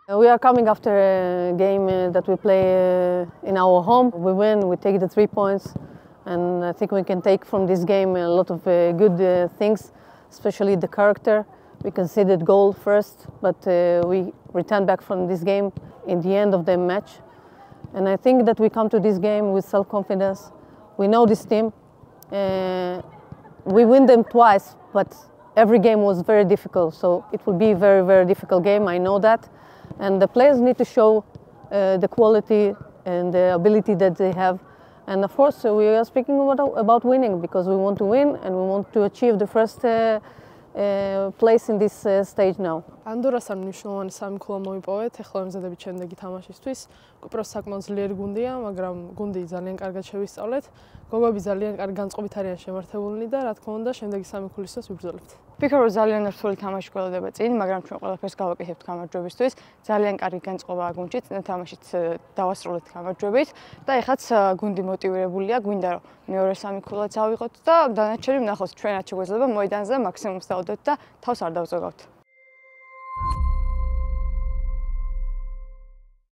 We are coming after a game that we play in our home. We win, we take the 3 points, and I think we can take from this game a lot of good things, especially the character. We conceded goal first, but we returned back from this game in the end of the match. And I think that we come to this game with self-confidence. We know this team. We win them twice, but every game was very difficult. So it will be a very, very difficult game. I know that. And the players need to show the quality and the ability that they have. And of course, we are speaking about winning because we want to win and we want to achieve the first place in this stage now. ანდორასთან მნიშვნელოვანი სამი ქულა მოიპოვეთ, ეხლა მზადებით შემდეგი თამაშისთვის. კვიპროსი საკმაოდ ძლიერი გუნდია, მაგრამ გუნდი ძალიან კარგად შევისწავლეთ. გოგოები ძალიან კარგი განწყობით არიან შემართებულნი და რა თქმა უნდა, შემდეგი სამი ქულისთვის ვიბრძოლებთ. ვფიქრობ, რომ ძალიან რთული თამაში გველოდება წინ, მაგრამ ჩვენ ყველაფერს გავაკეთებთ გამარჯვებისთვის. ძალიან კარგი განწყობაა გუნდში, წინა თამაშიც დავასრულეთ გამარჯვებით და ეხლაც გუნდი მოტივირებულია, გვინდა რომ მეორე სამი ქულაც ავიღოთ და დანარჩენი ვნახოთ, ჩვენაც შეგვეძლება მოედანზე მაქსიმუმს დავდოთ და თავს არ დავზოგავთ.